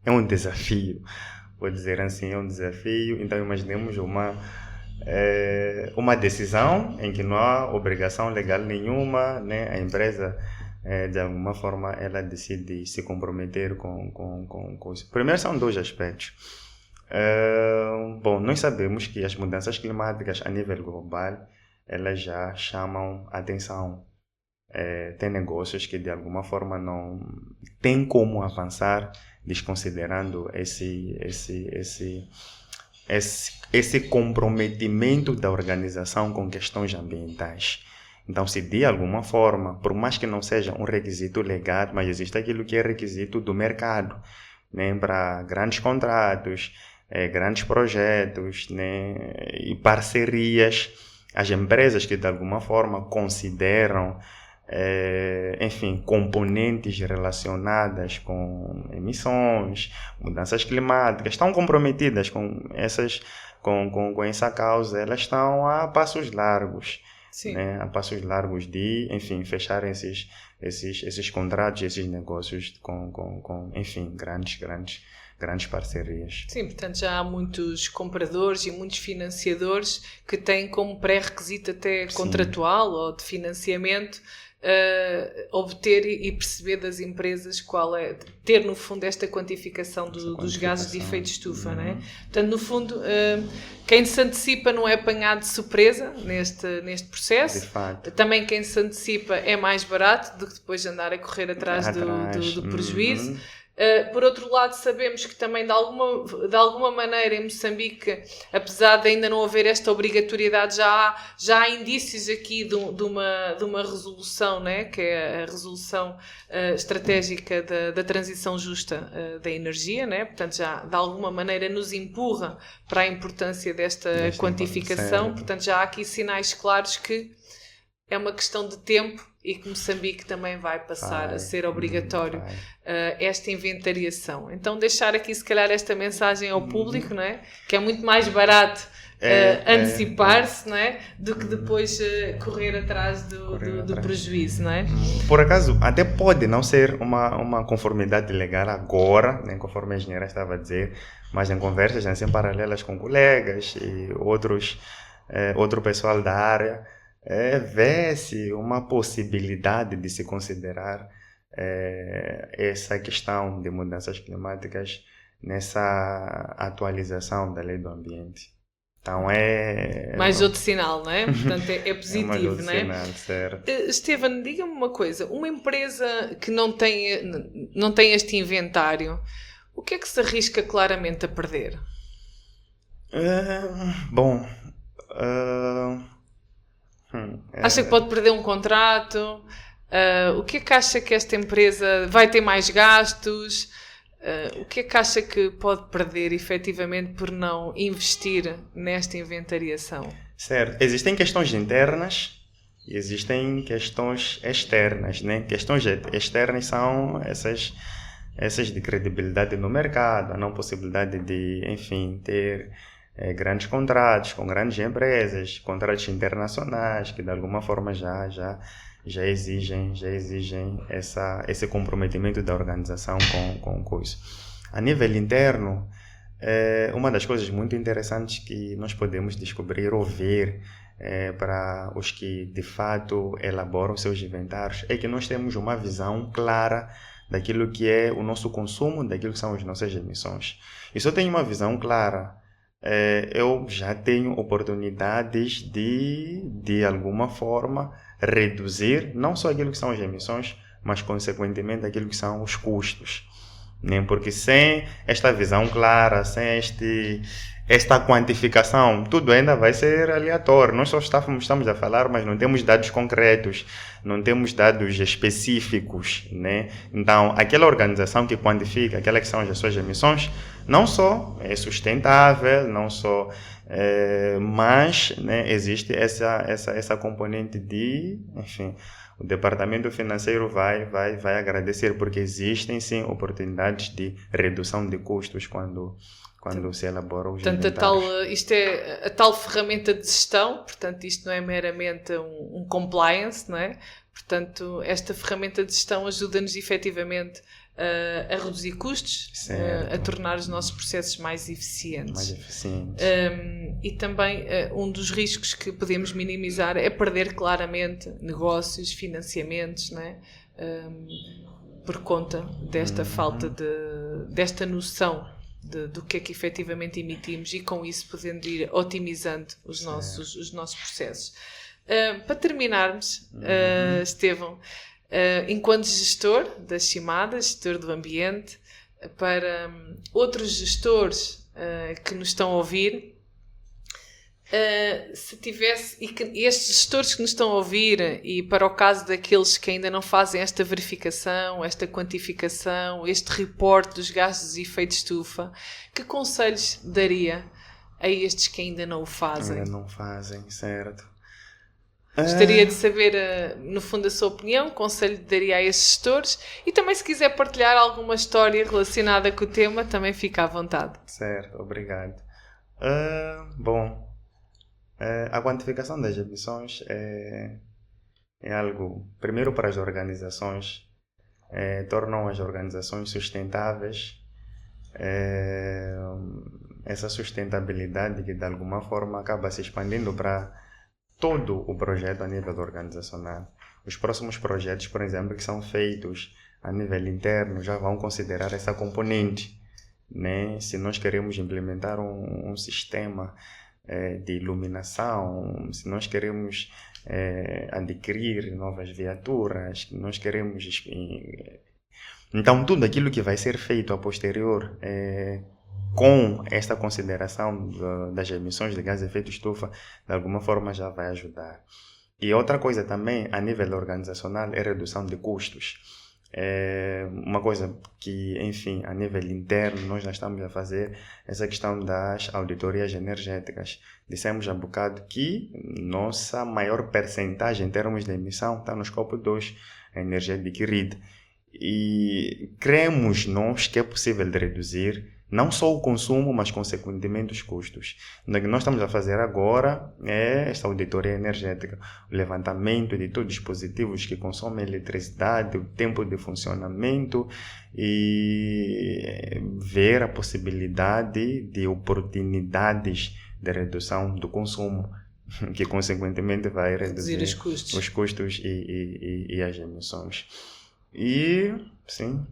[SPEAKER 2] é um desafio. Vou dizer assim, é um desafio. Então, imaginemos uma decisão em que não há obrigação legal nenhuma, né? A empresa, de alguma forma, ela decide se comprometer com isso. Primeiro, são dois aspectos. Bom, nós sabemos que as mudanças climáticas a nível global, elas já chamam atenção. Tem negócios que de alguma forma não tem como avançar desconsiderando esse comprometimento da organização com questões ambientais. Então, se de alguma forma, por mais que não seja um requisito legal, mas existe aquilo que é requisito do mercado, né, para grandes contratos, grandes projetos, né, e parcerias, as empresas que de alguma forma consideram, enfim, componentes relacionadas com emissões, mudanças climáticas, estão comprometidas com essa causa, elas estão a passos largos.
[SPEAKER 1] Sim.
[SPEAKER 2] Né, a passos largos de, enfim, fechar esses contratos, esses negócios com enfim, grandes parcerias.
[SPEAKER 1] Sim, portanto já há muitos compradores e muitos financiadores que têm como pré-requisito até contratual ou de financiamento obter e perceber das empresas qual é, ter no fundo esta quantificação dos gases de efeito de estufa, não é? Portanto, no fundo, quem se antecipa não é apanhado de surpresa neste processo.
[SPEAKER 2] De fato.
[SPEAKER 1] Também quem se antecipa é mais barato do que depois andar a correr atrás do prejuízo. Por outro lado, sabemos que também de alguma maneira em Moçambique, apesar de ainda não haver esta obrigatoriedade, já há indícios aqui de uma resolução, né, que é a resolução estratégica da transição justa da energia, né? Portanto já de alguma maneira nos empurra para a importância desta quantificação. Portanto já há aqui sinais claros que é uma questão de tempo e que Moçambique também vai passar a ser obrigatório esta inventariação. Então deixar aqui se calhar esta mensagem ao público, não é? Que é muito mais barato antecipar-se, não é? Do que depois correr atrás do prejuízo, não é?
[SPEAKER 2] Por acaso, até pode não ser uma conformidade legal agora, né, conforme a engenheira estava a dizer, mas em conversas assim, paralelas com colegas e outro pessoal da área, vê-se uma possibilidade de se considerar essa questão de mudanças climáticas nessa atualização da lei do ambiente. Então
[SPEAKER 1] mais outro sinal, não é? Portanto, é positivo,
[SPEAKER 2] mais outro
[SPEAKER 1] não é?
[SPEAKER 2] sinal, certo.
[SPEAKER 1] Estevan, diga-me uma coisa. Uma empresa que não tem este inventário, o que é que se arrisca claramente a perder?
[SPEAKER 2] Bom...
[SPEAKER 1] Acha que pode perder um contrato? O que é que acha que esta empresa vai ter mais gastos? O que é que acha que pode perder efetivamente por não investir nesta inventariação?
[SPEAKER 2] Certo. Existem questões internas e existem questões externas, né? Questões externas são essas de credibilidade no mercado, a não possibilidade de, enfim, ter grandes contratos com grandes empresas, contratos internacionais que de alguma forma já exigem esse comprometimento da organização com isso. A nível interno, uma das coisas muito interessantes que nós podemos descobrir ou ver para os que de fato elaboram seus inventários é que nós temos uma visão clara daquilo que é o nosso consumo, daquilo que são as nossas emissões. E se eu tenho uma visão clara, eu já tenho oportunidades de alguma forma, reduzir não só aquilo que são as emissões, mas, consequentemente, aquilo que são os custos. Né? Porque sem esta visão clara, sem esta quantificação, tudo ainda vai ser aleatório. Nós só estamos a falar, mas não temos dados concretos, não temos dados específicos, né? Então, aquela organização que quantifica aquelas que são as suas emissões, não só é sustentável, não só, mas, né, existe essa componente de, enfim, o departamento financeiro vai agradecer, porque existem sim oportunidades de redução de custos quando se elabora os inventários.
[SPEAKER 1] Isto é a tal ferramenta de gestão, portanto isto não é meramente um compliance, não é? Portanto, esta ferramenta de gestão ajuda-nos efetivamente a reduzir custos, a tornar os nossos processos mais eficientes. E também um dos riscos que podemos minimizar é perder claramente negócios, financiamentos, não é? Por conta desta falta desta noção do que é que efetivamente emitimos e com isso podendo ir otimizando os nossos processos. Para terminarmos, Estevão, enquanto gestor das cimadas, gestor do ambiente, para outros gestores que nos estão a ouvir, se tivesse, e que estes gestores que nos estão a ouvir, e para o caso daqueles que ainda não fazem esta verificação, esta quantificação, este reporte dos gases de efeito de estufa, que conselhos daria a estes que ainda não o fazem?
[SPEAKER 2] Ainda não fazem, certo.
[SPEAKER 1] Gostaria de saber, no fundo, a sua opinião, conselho daria a esses gestores, e também se quiser partilhar alguma história relacionada com o tema, também fica à vontade.
[SPEAKER 2] Certo, obrigado. A quantificação das emissões é algo, primeiro para as organizações, tornam as organizações sustentáveis, essa sustentabilidade que de alguma forma acaba se expandindo para todo o projeto a nível organizacional. Os próximos projetos, por exemplo, que são feitos a nível interno, já vão considerar essa componente, né? Se nós queremos implementar um sistema de iluminação, se nós queremos adquirir novas viaturas, nós queremos... Então, tudo aquilo que vai ser feito a posterior com esta consideração das emissões de gás de efeito estufa, de alguma forma já vai ajudar. E outra coisa também, a nível organizacional, é a redução de custos. Uma coisa que, enfim, a nível interno, nós já estamos a fazer essa questão das auditorias energéticas. Dissemos há bocado que nossa maior percentagem em termos de emissão está no escopo 2, a energia adquirida. E cremos nós que é possível de reduzir não só o consumo, mas consequentemente os custos. O que nós estamos a fazer agora é esta auditoria energética, o levantamento de todos os dispositivos que consomem eletricidade, o tempo de funcionamento e ver a possibilidade de oportunidades de redução do consumo, que consequentemente vai reduzir os custos e as emissões. E, sim...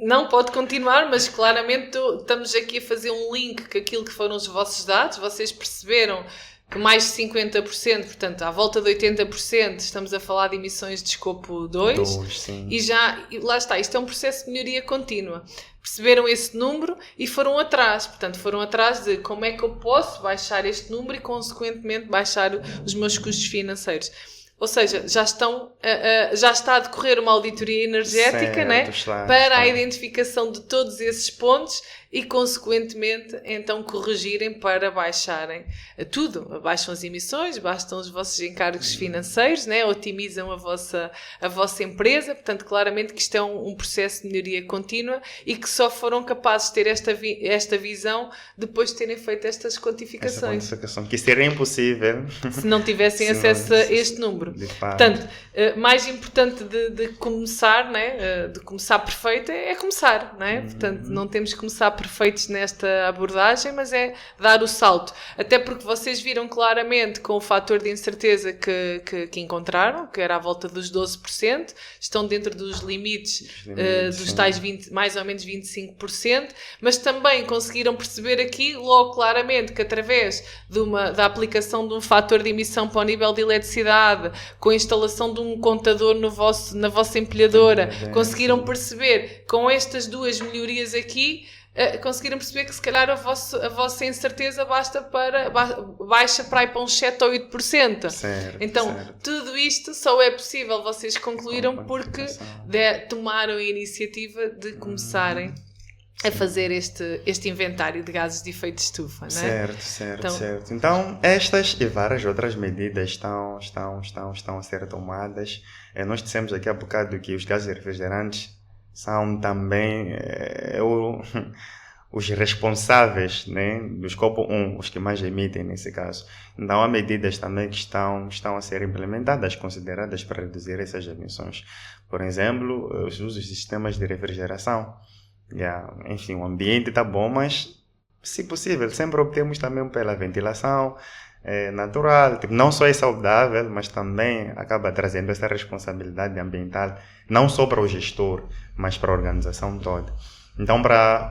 [SPEAKER 1] Não pode continuar, mas claramente estamos aqui a fazer um link com aquilo que foram os vossos dados. Vocês perceberam que mais de 50%, portanto, à volta de 80%, estamos a falar de emissões de escopo 2. E lá está, isto é um processo de melhoria contínua. Perceberam esse número e foram atrás. Portanto, foram atrás de como é que eu posso baixar este número e, consequentemente, baixar os meus custos financeiros. Ou seja, já está a decorrer uma auditoria energética, certo, né? Para a identificação de todos esses pontos e, consequentemente, então corrigirem para baixarem tudo. Baixam as emissões, baixam os vossos encargos financeiros, né? Otimizam a vossa empresa. Portanto, claramente que isto é um processo de melhoria contínua e que só foram capazes de ter esta visão depois de terem feito estas quantificações.
[SPEAKER 2] Essa quantificação, que seria impossível
[SPEAKER 1] se não tivessem acesso a este número. Portanto, mais importante de começar, né? De começar perfeito é começar, né? Portanto, não temos que começar perfeitos nesta abordagem, mas é dar o salto. Até porque vocês viram claramente com o fator de incerteza que encontraram, que era à volta dos 12%, estão dentro dos limites dos tais 20, mais ou menos 25%, mas também conseguiram perceber aqui logo claramente que através da aplicação de um fator de emissão para o nível de eletricidade, com a instalação de um contador na vossa empilhadora, conseguiram perceber com estas duas melhorias aqui conseguiram perceber que se calhar a vossa incerteza baixa para ir para uns 7 ou 8%.
[SPEAKER 2] Certo,
[SPEAKER 1] então,
[SPEAKER 2] certo.
[SPEAKER 1] tudo isto só é possível, vocês concluíram porque tomaram a iniciativa de começarem a fazer este inventário de gases de efeito de estufa, não é?
[SPEAKER 2] Certo. Então, estas e várias outras medidas estão a ser tomadas. Nós dissemos aqui há bocado que os gases refrigerantes são também os responsáveis, né, do escopo 1, os que mais emitem nesse caso. Então, há medidas também que estão a ser implementadas, consideradas para reduzir essas emissões. Por exemplo, os usos de sistemas de refrigeração. Enfim, o ambiente está bom, mas, se possível, sempre optemos também pela ventilação natural. Não só é saudável, mas também acaba trazendo essa responsabilidade ambiental, não só para o gestor, mas para a organização toda. Então,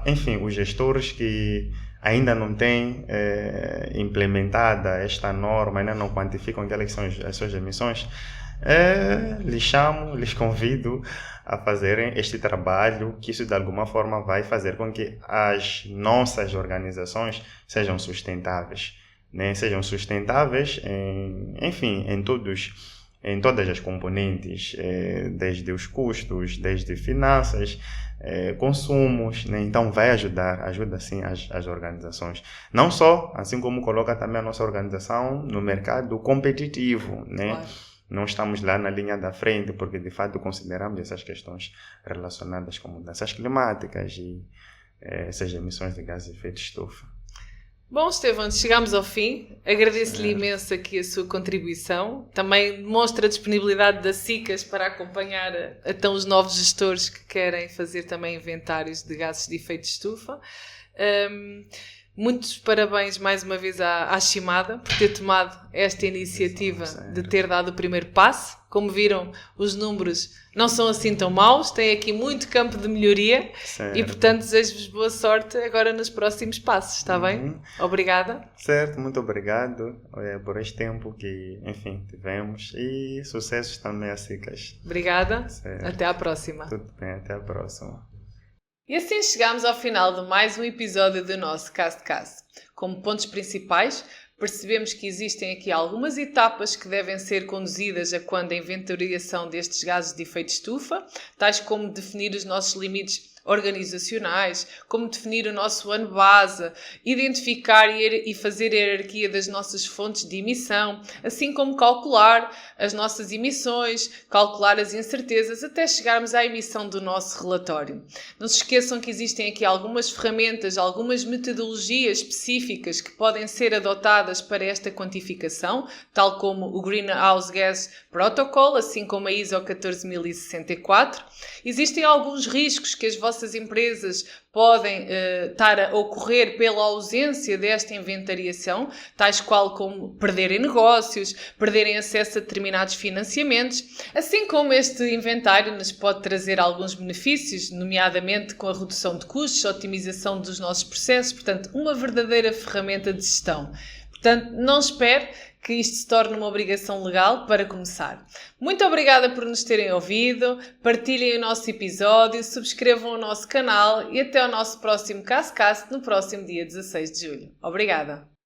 [SPEAKER 2] enfim, os gestores que ainda não têm implementada esta norma, ainda não quantificam aquelas são as suas emissões, lhes convido a fazerem este trabalho, que isso de alguma forma vai fazer com que as nossas organizações sejam sustentáveis, né? Sejam sustentáveis em todas as componentes, desde os custos, desde finanças, consumos, né? Então ajuda sim as organizações. Não só, assim como coloca também a nossa organização no mercado competitivo, né? Claro. Não estamos lá na linha da frente, porque de fato consideramos essas questões relacionadas com mudanças climáticas e essas emissões de gases de efeito de estufa.
[SPEAKER 1] Bom, Estevão, chegamos ao fim. Agradeço-lhe imenso aqui a sua contribuição. Também demonstra a disponibilidade da SICAS para acompanhar então os novos gestores que querem fazer também inventários de gases de efeito de estufa. Muitos parabéns mais uma vez à Shimada por ter tomado esta iniciativa de ter dado o primeiro passo. Como viram, os números não são assim tão maus, tem aqui muito campo de melhoria. E, portanto, desejo-vos boa sorte agora nos próximos passos, está bem? Obrigada.
[SPEAKER 2] Certo, muito obrigado por este tempo que, enfim, tivemos e sucessos também a SICAS.
[SPEAKER 1] Obrigada, até à próxima.
[SPEAKER 2] Tudo bem, até à próxima.
[SPEAKER 1] E assim chegamos ao final de mais um episódio do nosso CastCast. Como pontos principais, percebemos que existem aqui algumas etapas que devem ser conduzidas a quando a inventariação destes gases de efeito de estufa, tais como definir os nossos limites organizacionais, como definir o nosso ano base, identificar e fazer a hierarquia das nossas fontes de emissão, assim como calcular as nossas emissões, calcular as incertezas, até chegarmos à emissão do nosso relatório. Não se esqueçam que existem aqui algumas ferramentas, algumas metodologias específicas que podem ser adotadas para esta quantificação, tal como o Greenhouse Gas Protocol, assim como a ISO 14064. Existem alguns riscos que as vossas empresas podem estar a ocorrer pela ausência desta inventariação, tais qual como perderem negócios, perderem acesso a determinados financiamentos, assim como este inventário nos pode trazer alguns benefícios, nomeadamente com a redução de custos, a otimização dos nossos processos, portanto, uma verdadeira ferramenta de gestão. Portanto, não espere que isto se torne uma obrigação legal para começar. Muito obrigada por nos terem ouvido, partilhem o nosso episódio, subscrevam o nosso canal e até ao nosso próximo CastCast no próximo dia 16 de julho. Obrigada!